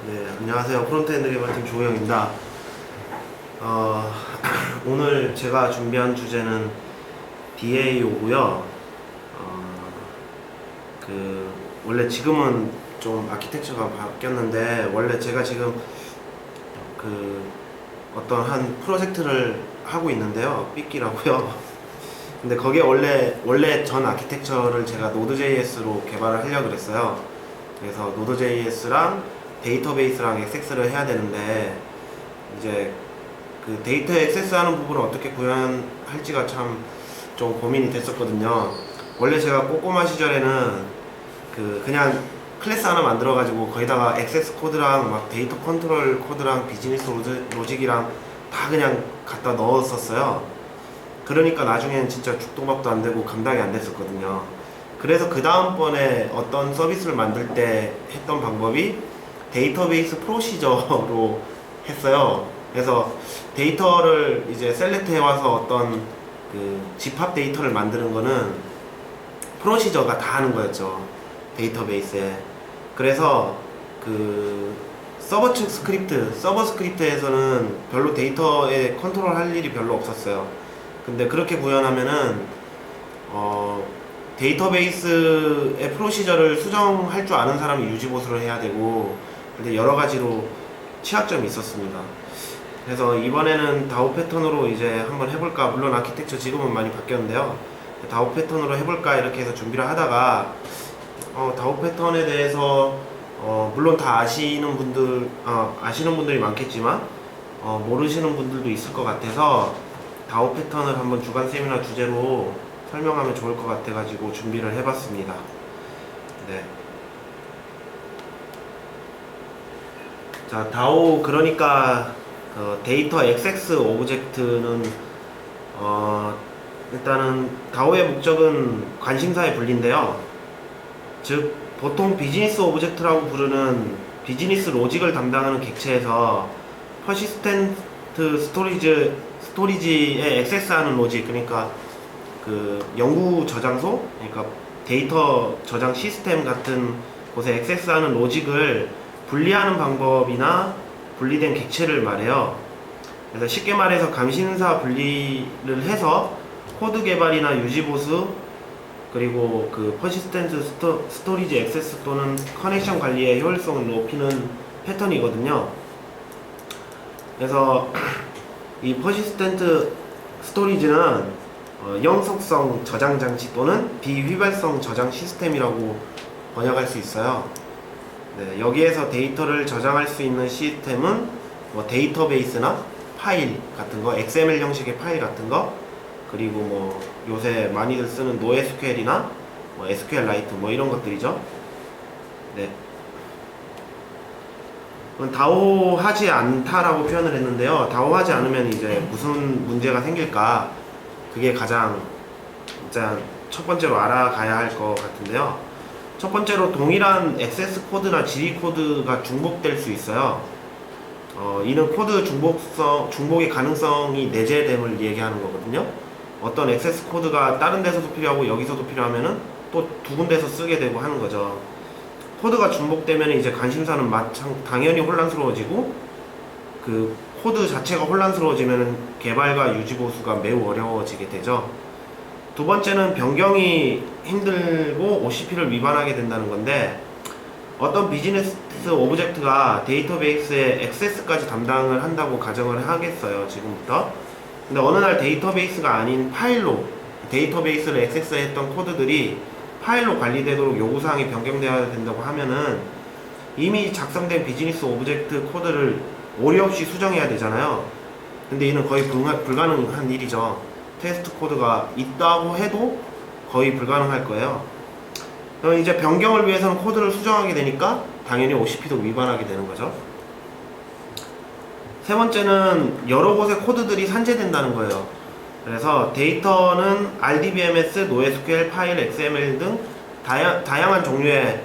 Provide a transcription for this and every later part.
네, 안녕하세요. 프론트엔드 개발팀 조호영입니다. 오늘 제가 준비한 주제는 DAO고요. 원래 지금은 좀 아키텍처가 바뀌었는데, 원래 제가 지금 어떤 한 프로젝트를 하고 있는데요. 삐끼라고요. 근데 거기에 원래 전 아키텍처를 제가 Node.js로 개발을 하려고 그랬어요. 그래서 Node.js랑 데이터베이스랑 액세스를 해야 되는데, 이제 그 데이터 액세스하는 부분을 어떻게 구현할지가 참 좀 고민이 됐었거든요. 원래 제가 꼬꼬마 시절에는 그냥 클래스 하나 만들어 가지고 거기다가 액세스 코드랑 막 데이터 컨트롤 코드랑 비즈니스 로직이랑 다 그냥 갖다 넣었었어요. 그러니까 나중엔 진짜 죽도밥도 안 되고 감당이 안 됐었거든요. 그래서 그 다음번에 어떤 서비스를 만들 때 했던 방법이 데이터베이스 프로시저로 했어요. 그래서 데이터를 이제 셀렉트 해와서 어떤 집합 데이터를 만드는 거는 프로시저가 다 하는 거였죠. 데이터베이스에. 그래서 서버 측 스크립트, 서버 스크립트에서는 별로 데이터에 컨트롤 할 일이 별로 없었어요. 근데 그렇게 구현하면은 데이터베이스의 프로시저를 수정할 줄 아는 사람이 유지보수를 해야 되고, 근데 여러 가지로 취약점이 있었습니다. 그래서 이번에는 다오 패턴으로 이제 한번 해볼까. 물론 아키텍처 지금은 많이 바뀌었는데요. 다오 패턴으로 해볼까 이렇게 해서 준비를 하다가 다오 패턴에 대해서 물론 다 아시는 분들이 많겠지만 모르시는 분들도 있을 것 같아서 다오 패턴을 한번 주간 세미나 주제로 설명하면 좋을 것 같아가지고 준비를 해봤습니다. 네. 자, 다오 그러니까 데이터 액세스 오브젝트는 일단은 다오의 목적은 관심사의 분리인데요. 즉 보통 비즈니스 오브젝트라고 부르는 비즈니스 로직을 담당하는 객체에서 퍼시스텐트 스토리지에 액세스하는 로직, 그러니까 연구 저장소, 그러니까 데이터 저장 시스템 같은 곳에 액세스하는 로직을 분리하는 방법이나 분리된 객체를 말해요. 그래서 쉽게 말해서 감신사 분리를 해서 코드 개발이나 유지보수, 그리고 퍼시스텐트 스토리지 액세스 또는 커넥션 관리의 효율성을 높이는 패턴이거든요. 그래서 이 퍼시스텐트 스토리지는 영속성 저장 장치 또는 비휘발성 저장 시스템이라고 번역할 수 있어요. 네, 여기에서 데이터를 저장할 수 있는 시스템은 뭐 데이터베이스나 파일 같은 거, XML 형식의 파일 같은 거, 그리고 뭐 요새 많이들 쓰는 NoSQL이나 뭐 SQLite 뭐 이런 것들이죠. 네. 다오 하지 않다라고 표현을 했는데요. 다오 하지 않으면 이제 무슨 문제가 생길까? 그게 가장 진짜 첫 번째로 알아가야 할 것 같은데요. 첫 번째로 동일한 액세스 코드나 지리 코드가 중복될 수 있어요. 이는 코드 중복의 가능성이 내재됨을 얘기하는 거거든요. 어떤 액세스 코드가 다른 데서도 필요하고 여기서도 필요하면은 또 두 군데서 쓰게 되고 하는 거죠. 코드가 중복되면 이제 관심사는 당연히 혼란스러워지고, 코드 자체가 혼란스러워지면 개발과 유지 보수가 매우 어려워지게 되죠. 두 번째는 변경이 힘들고 OCP를 위반하게 된다는 건데, 어떤 비즈니스 오브젝트가 데이터베이스의 액세스까지 담당을 한다고 가정을 하겠어요, 지금부터. 근데 어느 날 데이터베이스가 아닌 파일로 데이터베이스를 액세스했던 코드들이 파일로 관리되도록 요구사항이 변경되어야 된다고 하면은 이미 작성된 비즈니스 오브젝트 코드를 오류 없이 수정해야 되잖아요. 근데 이는 거의 불가능한 일이죠. 테스트 코드가 있다고 해도 거의 불가능할 거예요. 그럼 이제 변경을 위해서는 코드를 수정하게 되니까 당연히 OCP도 위반하게 되는 거죠. 세 번째는 여러 곳에 코드들이 산재된다는 거예요. 그래서 데이터는 RDBMS, NoSQL, 파일, XML 등 다양한 종류의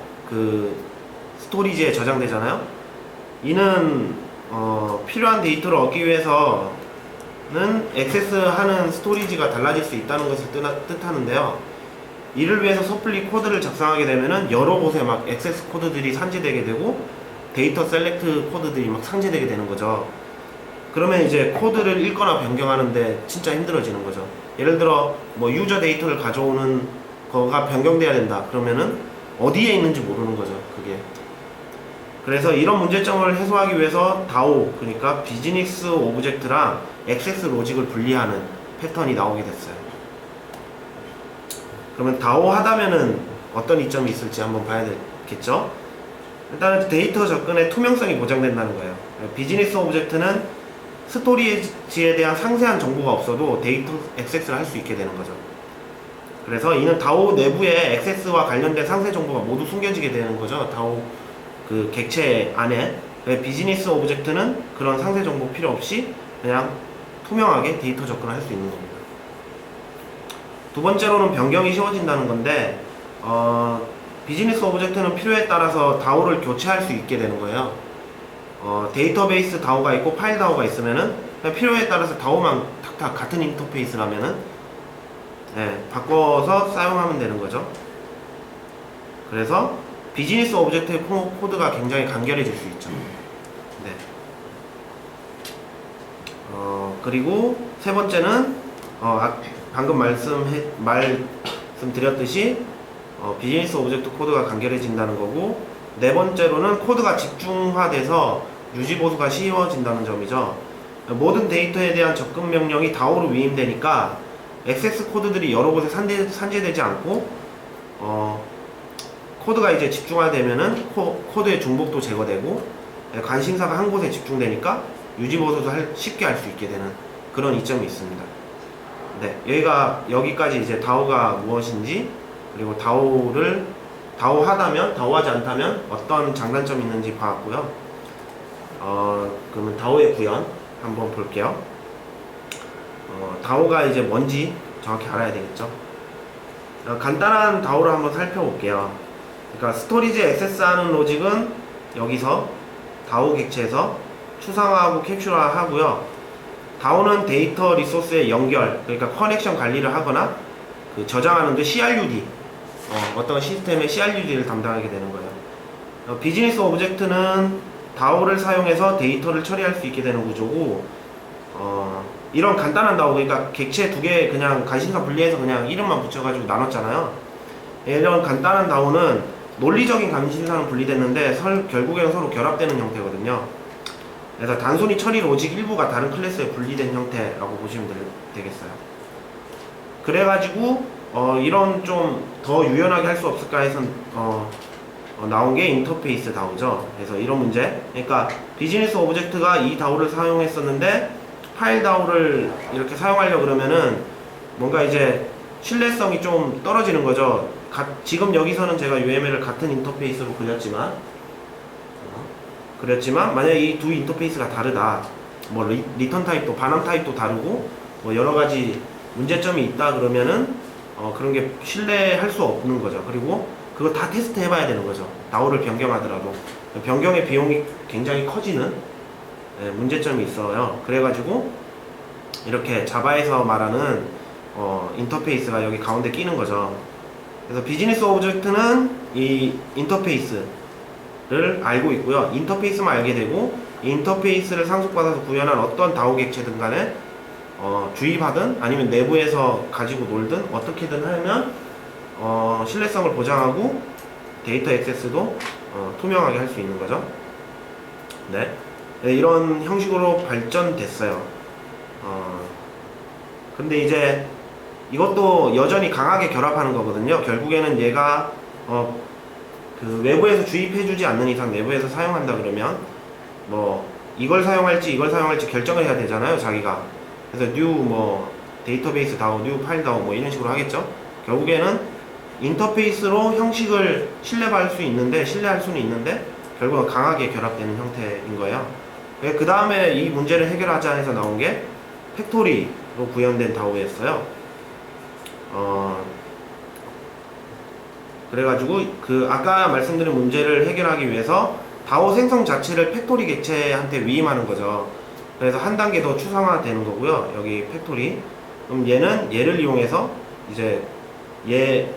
스토리지에 저장되잖아요. 이는 필요한 데이터를 얻기 위해서는 액세스하는 스토리지가 달라질 수 있다는 것을 뜻하는데요. 이를 위해서 섣불리 코드를 작성하게 되면은 여러 곳에 막 액세스 코드들이 산재되게 되고, 데이터 셀렉트 코드들이 막 상쇄되게 되는 거죠. 그러면 이제 코드를 읽거나 변경하는데 진짜 힘들어지는 거죠. 예를 들어 뭐 유저 데이터를 가져오는 거가 변경돼야 된다 그러면은 어디에 있는지 모르는 거죠, 그게. 그래서 이런 문제점을 해소하기 위해서 DAO, 그러니까 비즈니스 오브젝트랑 액세스 로직을 분리하는 패턴이 나오게 됐어요. 그러면 DAO 하다면은 어떤 이점이 있을지 한번 봐야 되겠죠. 일단은 데이터 접근의 투명성이 보장된다는 거예요. 비즈니스 오브젝트는 스토리지에 대한 상세한 정보가 없어도 데이터 액세스를 할 수 있게 되는 거죠. 그래서 이는 DAO 내부에 액세스와 관련된 상세 정보가 모두 숨겨지게 되는 거죠. DAO 그 객체 안에. 비즈니스 오브젝트는 그런 상세 정보 필요 없이 그냥 투명하게 데이터 접근을 할 수 있는 겁니다. 두 번째로는 변경이 쉬워진다는 건데, 비즈니스 오브젝트는 필요에 따라서 DAO를 교체할 수 있게 되는 거예요. 데이터베이스 DAO가 있고 파일 DAO가 있으면은 필요에 따라서 DAO만 탁탁 같은 인터페이스라면은 바꿔서 사용하면 되는 거죠. 그래서 비즈니스 오브젝트의 코드가 굉장히 간결해질 수 있죠. 네. 그리고 세 번째는 방금 말씀드렸듯이 비즈니스 오브젝트 코드가 간결해진다는 거고, 네 번째로는 코드가 집중화돼서 유지보수가 쉬워진다는 점이죠. 모든 데이터에 대한 접근 명령이 DAO로 위임되니까 액세스 코드들이 여러 곳에 산재되지 않고 코드가 이제 집중화되면은 코드의 중복도 제거되고 관심사가 한 곳에 집중되니까 유지보수도 쉽게 할 수 있게 되는 그런 이점이 있습니다. 네, 여기까지 이제 DAO가 무엇인지, 그리고 DAO 하다면, DAO 하지 않다면 어떤 장단점이 있는지 봐왔고요. 그러면 DAO의 구현 한번 볼게요. DAO가 이제 뭔지 정확히 알아야 되겠죠. 간단한 DAO를 한번 살펴볼게요. 그러니까 스토리지 액세스하는 로직은 여기서 DAO 객체에서 추상화하고 캡슐화하고요. DAO는 데이터 리소스의 연결, 그러니까 커넥션 관리를 하거나 저장하는데 CRUD, 어떤 시스템의 CRUD를 담당하게 되는 거예요. 비즈니스 오브젝트는 DAO를 사용해서 데이터를 처리할 수 있게 되는 구조고, 이런 간단한 DAO, 그러니까 객체 두 개 그냥 관심사 분리해서 그냥 이름만 붙여가지고 나눴잖아요. 이런 간단한 DAO는 논리적인 관심사는 분리됐는데 결국에는 서로 결합되는 형태거든요. 그래서 단순히 처리 로직 일부가 다른 클래스에 분리된 형태라고 보시면 되겠어요. 그래가지고 이런 좀 더 유연하게 할 수 없을까 해서 나온 게 인터페이스 DAO죠. 그래서 이런 문제, 그러니까 비즈니스 오브젝트가 이 DAO를 사용했었는데 파일 DAO를 이렇게 사용하려고 그러면은 뭔가 이제 신뢰성이 좀 떨어지는 거죠. 지금 여기서는 제가 UML을 같은 인터페이스로 그렸지만 만약에 이 두 인터페이스가 다르다, 뭐 리턴 타입도 반환 타입도 다르고 뭐 여러 가지 문제점이 있다 그러면은 그런 게 신뢰할 수 없는 거죠. 그리고 그거 다 테스트 해봐야 되는 거죠. DAO를 변경하더라도 변경의 비용이 굉장히 커지는 문제점이 있어요. 그래가지고 이렇게 자바에서 말하는 인터페이스가 여기 가운데 끼는 거죠. 그래서 비즈니스 오브젝트는 이 인터페이스를 알고 있고요. 인터페이스만 알게 되고, 이 인터페이스를 상속받아서 구현한 어떤 DAO 객체든 간에 주입하든 아니면 내부에서 가지고 놀든 어떻게든 하면 신뢰성을 보장하고 데이터 액세스도 투명하게 할 수 있는 거죠. 네, 이런 형식으로 발전됐어요. 근데 이제 이것도 여전히 강하게 결합하는 거거든요. 결국에는 얘가 그 외부에서 주입해주지 않는 이상 내부에서 사용한다 그러면 뭐 이걸 사용할지 결정을 해야 되잖아요, 자기가. 그래서 new 데이터베이스 DAO, new 파일 DAO 뭐 이런 식으로 하겠죠. 결국에는 인터페이스로 형식을 신뢰할 수는 있는데 결국은 강하게 결합되는 형태인 거예요. 그 다음에 이 문제를 해결하자 해서 나온 게 팩토리로 구현된 DAO였어요. 그래가지고 아까 말씀드린 문제를 해결하기 위해서 DAO 생성 자체를 팩토리 객체한테 위임하는 거죠. 그래서 한 단계 더 추상화 되는 거고요. 여기 팩토리. 그럼 얘를 이용해서 이제 얘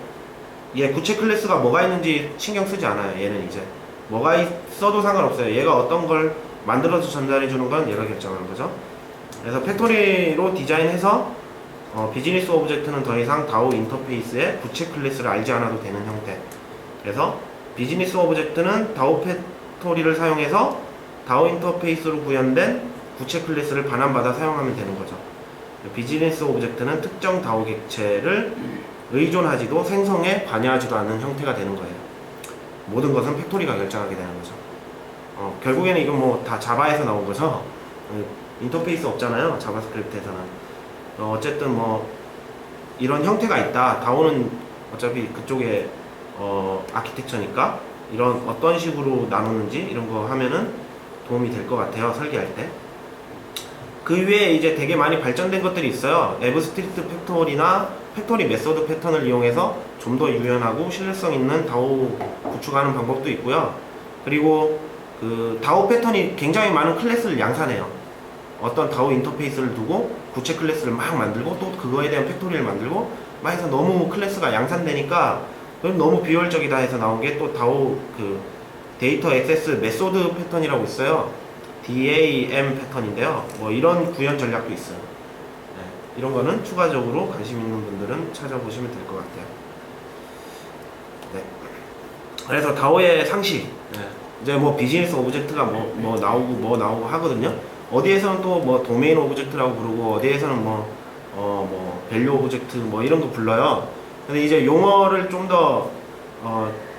구체 클래스가 뭐가 있는지 신경 쓰지 않아요. 얘는 이제 뭐가 있어도 상관없어요. 얘가 어떤 걸 만들어서 전달해 주는 건 얘가 결정하는 거죠. 그래서 팩토리로 디자인해서 비즈니스 오브젝트는 더 이상 다오 인터페이스의 부채 클래스를 알지 않아도 되는 형태. 그래서 비즈니스 오브젝트는 다오 팩토리를 사용해서 다오 인터페이스로 구현된 부채 클래스를 반환받아 사용하면 되는 거죠. 비즈니스 오브젝트는 특정 다오 객체를 의존하지도 생성에 관여하지도 않는 형태가 되는 거예요. 모든 것은 팩토리가 결정하게 되는 거죠. 결국에는 이건 뭐 다 자바에서 나온 거죠. 인터페이스 없잖아요, 자바스크립트에서는. 어쨌든 뭐 이런 형태가 있다. 다오는 어차피 그쪽에 아키텍처니까 이런 어떤 식으로 나누는지 이런 거 하면은 도움이 될 것 같아요, 설계할 때. 그 외에 이제 되게 많이 발전된 것들이 있어요. 앱스트릭트 팩토리나 팩토리 메소드 패턴을 이용해서 좀 더 유연하고 신뢰성 있는 다오 구축하는 방법도 있고요. 그리고 그 다오 패턴이 굉장히 많은 클래스를 양산해요. 어떤 다오 인터페이스를 두고 구체 클래스를 막 만들고 또 그거에 대한 팩토리를 만들고 막 해서 너무 클래스가 양산되니까 그럼 너무 비효율적이다 해서 나온 게 또 다오 그 데이터 액세스 메소드 패턴이라고 있어요. DAM 패턴인데요. 뭐 이런 구현 전략도 있어요. 네, 이런 거는 추가적으로 관심 있는 분들은 찾아보시면 될 것 같아요. 네. 그래서 다오의 상식. 네. 이제 뭐 비즈니스 오브젝트가 뭐 나오고 하거든요. 어디에서는 또 뭐 도메인 오브젝트라고 부르고 어디에서는 뭐 밸류 오브젝트 뭐 이런 거 불러요. 근데 이제 용어를 좀 더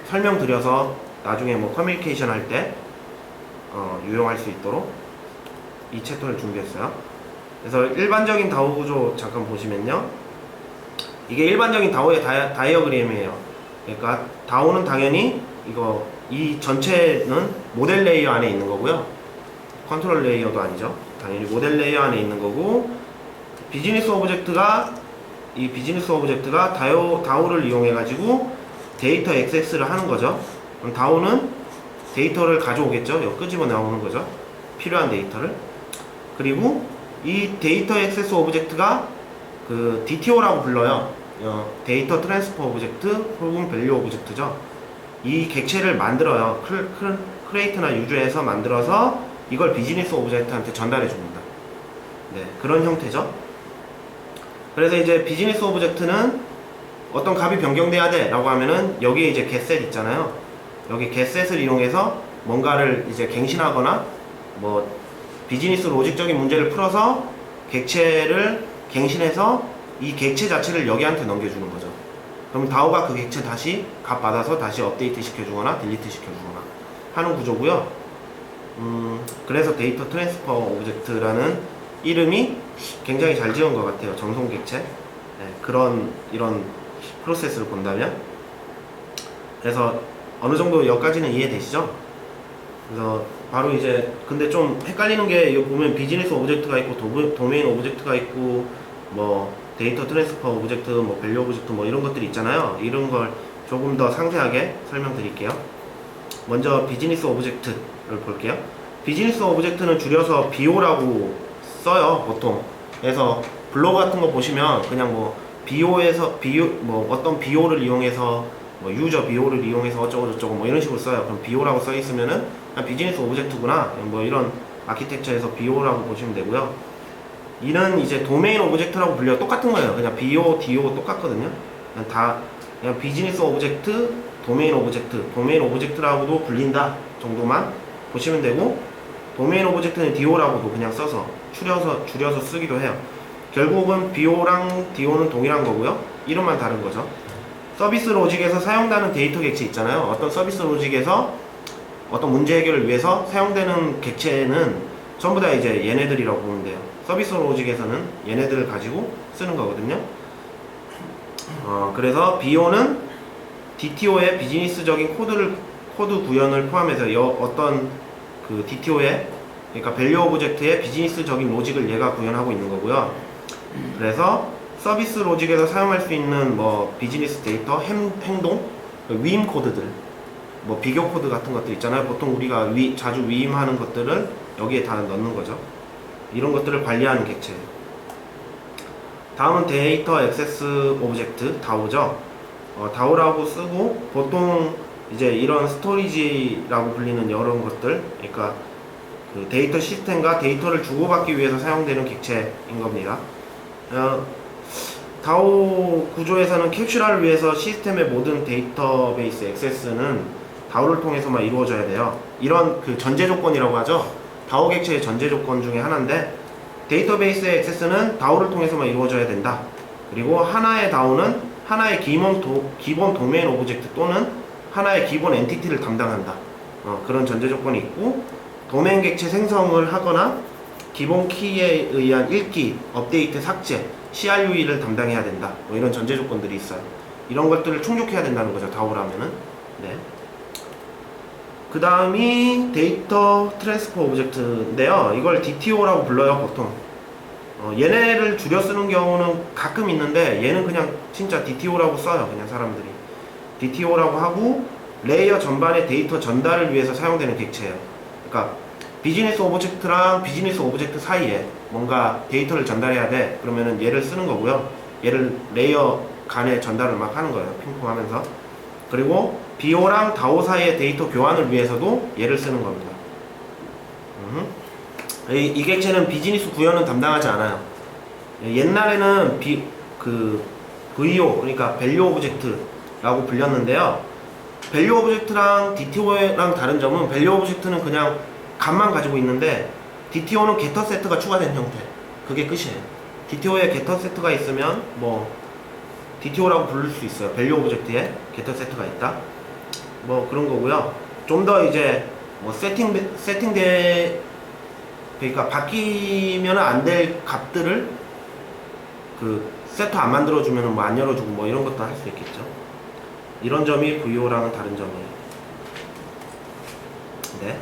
설명드려서 나중에 뭐 커뮤니케이션 할 때 유용할 수 있도록 이 챕터를 준비했어요. 그래서 일반적인 다오 구조 잠깐 보시면요. 이게 일반적인 다오의 다이어그램이에요. 그러니까 다오는 당연히 이 전체는 모델 레이어 안에 있는 거고요. 컨트롤 레이어도 아니죠. 당연히 모델 레이어 안에 있는 거고, 비즈니스 오브젝트가 다오를 이용해 가지고 데이터 액세스를 하는 거죠. 그럼 다오는 데이터를 가져오겠죠. 여기 끄집어 나오는 거죠. 필요한 데이터를. 그리고 이 데이터 액세스 오브젝트가 그 DTO라고 불러요. 데이터 트랜스퍼 오브젝트 혹은 밸류 오브젝트죠. 이 객체를 만들어요. 크레이트나 유저에서 만들어서 이걸 비즈니스 오브젝트한테 전달해 줍니다. 네, 그런 형태죠. 그래서 이제 비즈니스 오브젝트는 어떤 값이 변경돼야 돼 라고 하면은 여기에 이제 getset 있잖아요. 여기 getset을 이용해서 뭔가를 이제 갱신하거나 뭐 비즈니스 로직적인 문제를 풀어서 객체를 갱신해서 이 객체 자체를 여기한테 넘겨주는 거죠. 그럼 다오가 그 객체 다시 값 받아서 다시 업데이트 시켜주거나 딜리트 시켜주거나 하는 구조고요. 그래서 데이터 트랜스퍼 오브젝트라는 이름이 굉장히 잘 지은 것 같아요. 정성 객체. 네, 이런 프로세스를 본다면. 그래서 어느 정도 여기까지는 이해되시죠? 그래서 바로 이제 근데 좀 헷갈리는 게 여기 보면 비즈니스 오브젝트가 있고 도메인 오브젝트가 있고 뭐 데이터 트랜스퍼 오브젝트, 뭐 밸류 오브젝트 뭐 이런 것들이 있잖아요. 이런 걸 조금 더 상세하게 설명드릴게요. 먼저 비즈니스 오브젝트를 볼게요. 비즈니스 오브젝트는 줄여서 BO라고 써요, 보통. 그래서 블로그 같은 거 보시면 그냥 뭐 어떤 BO를 이용해서 뭐 유저 BO를 이용해서 어쩌고저쩌고 뭐 이런 식으로 써요. 그럼 BO라고 써 있으면은 비즈니스 오브젝트구나. 뭐 이런 아키텍처에서 BO라고 보시면 되고요. 이는 이제 도메인 오브젝트라고 불려요. 똑같은 거예요. 그냥 BO, DO 똑같거든요. 그냥 비즈니스 오브젝트, 도메인 오브젝트라고도 불린다 정도만 보시면 되고, 도메인 오브젝트는 DO라고도 그냥 써서 줄여서 쓰기도 해요. 결국은 BO랑 DO는 동일한 거고요. 이름만 다른 거죠. 서비스 로직에서 사용되는 데이터 객체 있잖아요. 어떤 서비스 로직에서 어떤 문제 해결을 위해서 사용되는 객체는 전부 다 이제 얘네들이라고 보면 돼요. 서비스 로직에서는 얘네들을 가지고 쓰는 거거든요. 그래서 BO는 DTO의 비즈니스적인 코드 구현을 포함해서 어떤 그 DTO의 그러니까 밸류 오브젝트의 비즈니스적인 로직을 얘가 구현하고 있는 거고요. 그래서 서비스 로직에서 사용할 수 있는 뭐 비즈니스 데이터, 행동, 위임 코드들, 뭐 비교 코드 같은 것들 있잖아요. 보통 우리가 자주 위임하는 것들을 여기에 다 넣는 거죠. 이런 것들을 관리하는 객체예요. 다음은 데이터 액세스 오브젝트, 다오죠. 다오라고 쓰고 보통 이제 이런 스토리지라고 불리는 여러 것들, 그러니까 그 데이터 시스템과 데이터를 주고받기 위해서 사용되는 객체인 겁니다. 다오 구조에서는 캡슐화를 위해서 시스템의 모든 데이터베이스 액세스는 다오를 통해서만 이루어져야 돼요. 이런 그 전제 조건이라고 하죠. 다오 객체의 전제 조건 중에 하나인데, 데이터베이스의 액세스는 다오를 통해서만 이루어져야 된다. 그리고 하나의 다오는 하나의 기본 도메인 오브젝트 또는 하나의 기본 엔티티를 담당한다. 그런 전제 조건이 있고, 도메인 객체 생성을 하거나 기본 키에 의한 읽기, 업데이트, 삭제, CRUE를 담당해야 된다. 뭐 이런 전제 조건들이 있어요. 이런 것들을 충족해야 된다는 거죠. 다오라면은. 네. 그 다음이 데이터 트랜스퍼 오브젝트인데요. 이걸 DTO라고 불러요, 보통. 얘네를 줄여 쓰는 경우는 가끔 있는데, 얘는 그냥 진짜 DTO라고 써요, 그냥 사람들이. DTO라고 하고, 레이어 전반의 데이터 전달을 위해서 사용되는 객체예요. 그러니까 비즈니스 오브젝트랑 비즈니스 오브젝트 사이에 뭔가 데이터를 전달해야 돼. 그러면은 얘를 쓰는 거고요. 얘를 레이어 간에 전달을 막 하는 거예요, 핑퐁 하면서. 그리고 BO랑 DAO 사이의 데이터 교환을 위해서도 얘를 쓰는 겁니다. 이 객체는 비즈니스 구현은 담당하지 않아요. 옛날에는 VO, 그러니까 밸류 오브젝트라고 불렸는데요. 밸류 오브젝트랑 DTO랑 다른 점은, 밸류 오브젝트는 그냥 값만 가지고 있는데, DTO는 게터 세트가 추가된 형태. 그게 끝이에요. DTO에 게터 세트가 있으면 뭐 DTO라고 부를 수 있어요. 밸류 오브젝트에 게터 세트가 있다. 뭐 그런 거고요. 좀 더 이제 뭐 그러니까 바뀌면 안 될 값들을 그 세터 안 만들어주면 뭐 안 열어주고 뭐 이런 것도 할 수 있겠죠. 이런 점이 VO랑은 다른 점이에요. 네.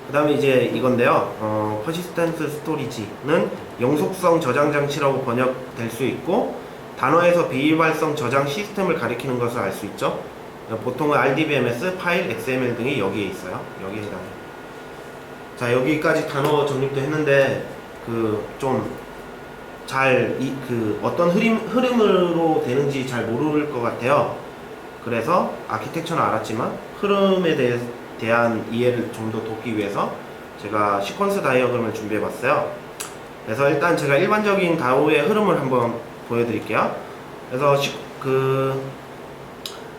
그 다음에 이제 이건데요. Persistence Storage는 영속성 저장 장치라고 번역될 수 있고, 단어에서 비이발성 저장 시스템을 가리키는 것을 알 수 있죠. 보통은 RDBMS, 파일, XML 등이 여기에 있어요. 여기에 해당해요. 자, 여기까지 단어 정립도 했는데, 어떤 흐름으로 되는지 잘 모를 것 같아요. 그래서 아키텍처는 알았지만 흐름에 대한 이해를 좀 더 돕기 위해서 제가 시퀀스 다이어그램을 준비해 봤어요. 그래서 일단 제가 일반적인 다오의 흐름을 한번 보여드릴게요. 그래서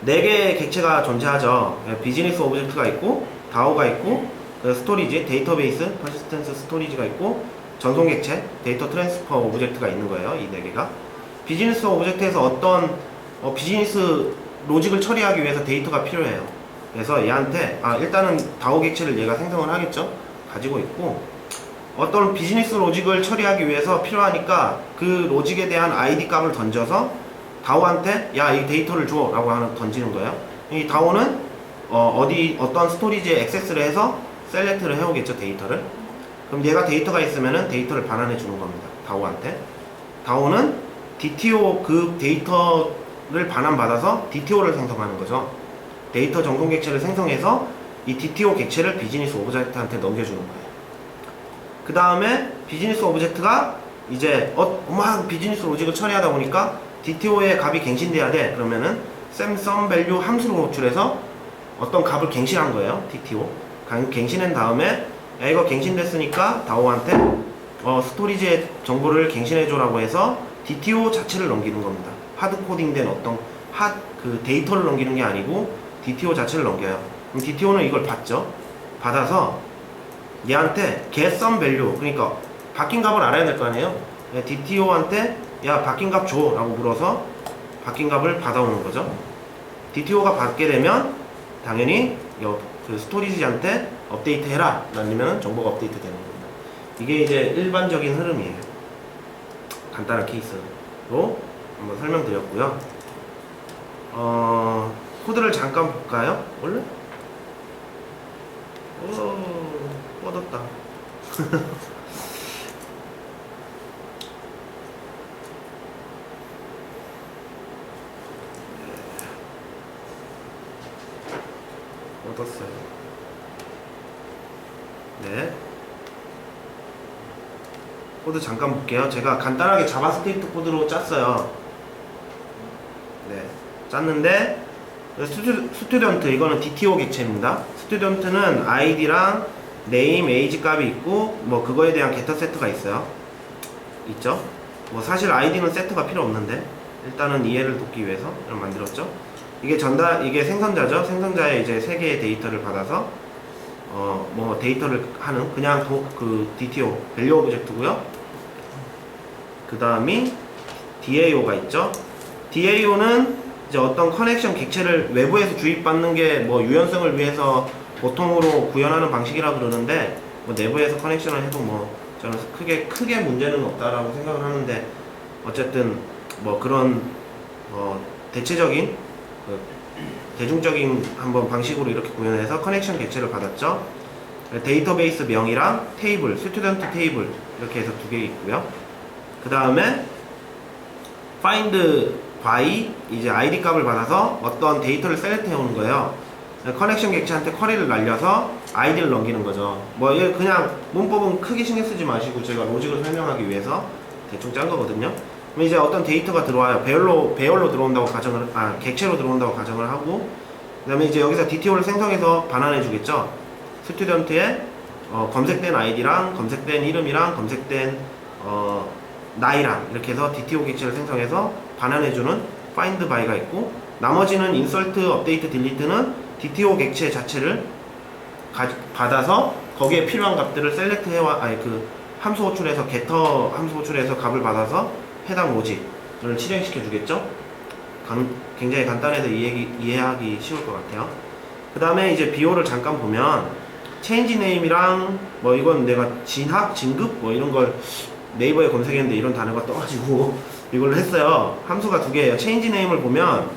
4개의 객체가 존재하죠. 비즈니스 오브젝트가 있고, 다오가 있고, 스토리지, 데이터베이스, 퍼시스턴스 스토리지가 있고, 전송 객체, 데이터 트랜스퍼 오브젝트가 있는 거예요. 이 4개가. 비즈니스 오브젝트에서 어떤 비즈니스 로직을 처리하기 위해서 데이터가 필요해요. 그래서 얘한테 일단은 다오 객체를 얘가 생성을 하겠죠. 가지고 있고, 어떤 비즈니스 로직을 처리하기 위해서 필요하니까 그 로직에 대한 ID 값을 던져서 다오한테 야, 이 데이터를 줘 라고 던지는 거예요. 이 다오는 어떤 스토리지에 액세스를 해서 셀렉트를 해오겠죠, 데이터를. 그럼 얘가 데이터가 있으면은 데이터를 반환해 주는 겁니다, 다오한테. 다오는 DTO 그 데이터를 반환받아서 DTO를 생성하는 거죠. 데이터 전송 객체를 생성해서 이 DTO 객체를 비즈니스 오브젝트한테 넘겨주는 거예요. 그 다음에 비즈니스 오브젝트가 이제 막 비즈니스 로직을 처리하다 보니까 DTO의 값이 갱신돼야 돼. 그러면은 SumValue 함수로 호출해서 어떤 값을 갱신한 거예요, DTO. 갱신한 다음에 야, 이거 갱신됐으니까 다오한테 스토리지의 정보를 갱신해줘라고 해서 DTO 자체를 넘기는 겁니다. 하드코딩된 어떤 데이터를 넘기는 게 아니고 DTO 자체를 넘겨요. 그럼 DTO는 이걸 받죠. 받아서 얘한테 getSumValue, 그러니까 바뀐 값을 알아야 될 거 아니에요. DTO한테 야, 바뀐 값 줘 라고 물어서 바뀐 값을 받아오는 거죠. DTO가 받게 되면 당연히 그 스토리지한테 업데이트 해라 아니면 정보가 업데이트 되는 겁니다. 이게 이제 일반적인 흐름이에요. 간단한 케이스로 한번 설명드렸고요. 코드를 잠깐 볼까요? 원래? 뻗었다. 뻗었어요. 네. 코드 잠깐 볼게요. 제가 간단하게 자바스크립트 코드로 짰어요. 네. 짰는데 스튜던트 이거는 DTO 객체입니다. 스튜던트는 아이디랑 네임, 에이지 값이 있고 뭐 그거에 대한 게터 세트가 있어요. 있죠? 뭐 사실 아이디는 세트가 필요 없는데 일단은 이해를 돕기 위해서 이런 만들었죠. 이게 이게 생성자죠. 생성자의 이제 세 개의 데이터를 받아서 뭐 데이터를 하는 그냥 그 DTO 밸류 오브젝트고요. 그 다음이 DAO가 있죠. DAO는 이제 어떤 커넥션 객체를 외부에서 주입받는 게 뭐 유연성을 위해서 보통으로 구현하는 방식이라고 그러는데 뭐 내부에서 커넥션을 해도 뭐 저는 크게 문제는 없다라고 생각을 하는데 어쨌든 뭐 그런 대체적인 대중적인 한번 방식으로 이렇게 구현해서 커넥션 객체를 받았죠. 데이터베이스 명이랑 테이블, 스튜던트 테이블 이렇게 해서 두 개 있고요. 그 다음에 find by 이제 id 값을 받아서 어떤 데이터를 셀렉트 해오는 거예요. 커넥션 객체한테 쿼리를 날려서 아이디를 넘기는 거죠. 뭐 그냥 문법은 크게 신경 쓰지 마시고 제가 로직을 설명하기 위해서 대충 짠 거거든요. 그럼 이제 어떤 데이터가 들어와요. 배열로 들어온다고 객체로 들어온다고 가정을 하고, 그 다음에 이제 여기서 DTO를 생성해서 반환해 주겠죠. 스튜던트의 검색된 아이디랑 검색된 이름이랑 검색된 나이랑 이렇게 해서 DTO 객체를 생성해서 반환해주는 find by가 있고, 나머지는 insert, update, delete는 DTO 객체 자체를 받아서 거기에 필요한 값들을 셀렉트 해와 그 함수 호출해서 getter 함수 호출해서 값을 받아서 해당 로직을 실행시켜 주겠죠. 굉장히 간단해서 이해하기 쉬울 것 같아요. 그 다음에 이제 비호를 잠깐 보면 change name이랑 뭐 이건 내가 진급 뭐 이런 걸 네이버에 검색했는데 이런 단어가 떠가지고 이걸로 했어요. 함수가 두 개예요. change name을 보면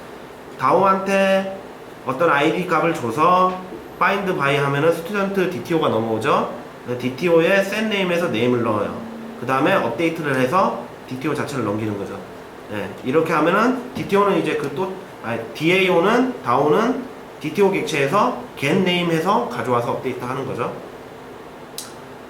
다오한테 어떤 id 값을 줘서 find by 하면은 스튜던트 DTO가 넘어오죠. DTO의 set name에서 name을 넣어요. 그 다음에 업데이트를 해서 DTO 자체를 넘기는 거죠. 네, 이렇게 하면은 DTO는 이제 DAO는 다오는 DTO 객체에서 get name 해서 가져와서 업데이트 하는 거죠.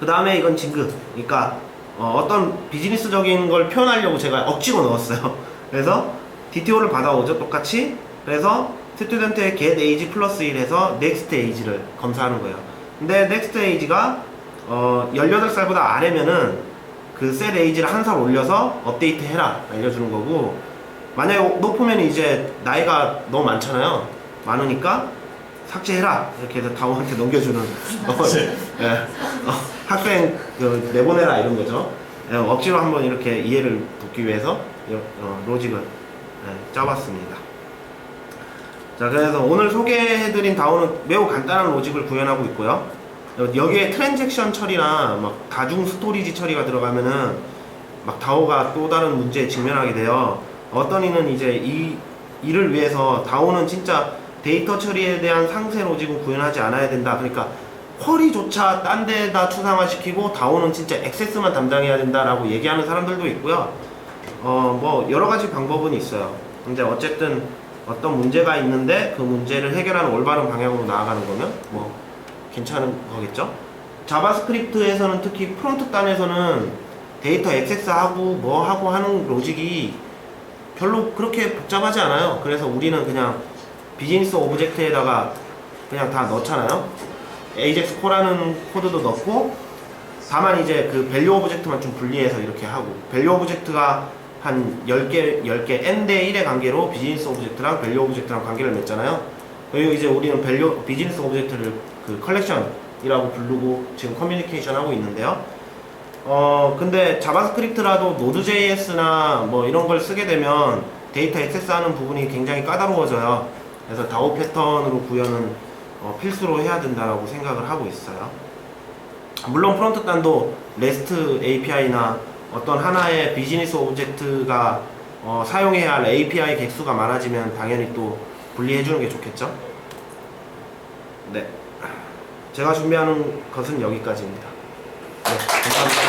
그 다음에 이건 진급. 그러니까 어떤 비즈니스적인 걸 표현하려고 제가 억지로 넣었어요. 그래서 DTO를 받아오죠. 똑같이. 그래서 스튜던트의 get age 플러스 1 해서 next age를 검사하는 거예요. 근데 next age가 18살보다 아래면은 그 set age를 한 살 올려서 업데이트 해라 알려주는 거고, 만약에 높으면 이제 나이가 너무 많잖아요. 많으니까 삭제해라 이렇게 해서 다오한테 넘겨주는 학생 내보내라 이런 거죠. 억지로 한번 이렇게 이해를 돕기 위해서 로직을 짜봤습니다. 자, 그래서 오늘 소개해드린 다오는 매우 간단한 로직을 구현하고 있고요. 여기에 트랜잭션 처리나 막 다중 스토리지 처리가 들어가면은 막 다오가 또 다른 문제에 직면하게 돼요. 어떤 이는 이제 이를 위해서 다오는 진짜 데이터 처리에 대한 상세 로직은 구현하지 않아야 된다. 그러니까 쿼리조차 딴 데다 추상화시키고 다오는 진짜 액세스만 담당해야 된다라고 얘기하는 사람들도 있고요. 뭐 여러 가지 방법은 있어요. 근데 어쨌든 어떤 문제가 있는데 그 문제를 해결하는 올바른 방향으로 나아가는 거면 뭐 괜찮은 거겠죠. 자바스크립트에서는 특히 프론트 단에서는 데이터 액세스하고 뭐 하고 하는 로직이 별로 그렇게 복잡하지 않아요. 그래서 우리는 그냥 비즈니스 오브젝트에다가 그냥 다 넣잖아요. AJAX 코라는 코드도 넣고, 다만 이제 그 밸류 오브젝트만 좀 분리해서 이렇게 하고, 밸류 오브젝트가 한 10개, n 대 1의 관계로 비즈니스 오브젝트랑 밸류 오브젝트랑 관계를 맺잖아요. 그리고 이제 우리는 비즈니스 오브젝트를 그 컬렉션이라고 부르고 지금 커뮤니케이션 하고 있는데요. 근데 자바스크립트라도 노드.js나 뭐 이런 걸 쓰게 되면 데이터 액세스하는 부분이 굉장히 까다로워져요. 그래서 다오 패턴으로 구현은 필수로 해야 된다고 생각을 하고 있어요. 물론 프론트 단도 REST API나 어떤 하나의 비즈니스 오브젝트가 사용해야 할 API 객수가 많아지면 당연히 또 분리해주는 게 좋겠죠. 네, 제가 준비하는 것은 여기까지입니다. 네, 감사합니다.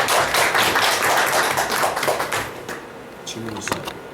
질문 있어요?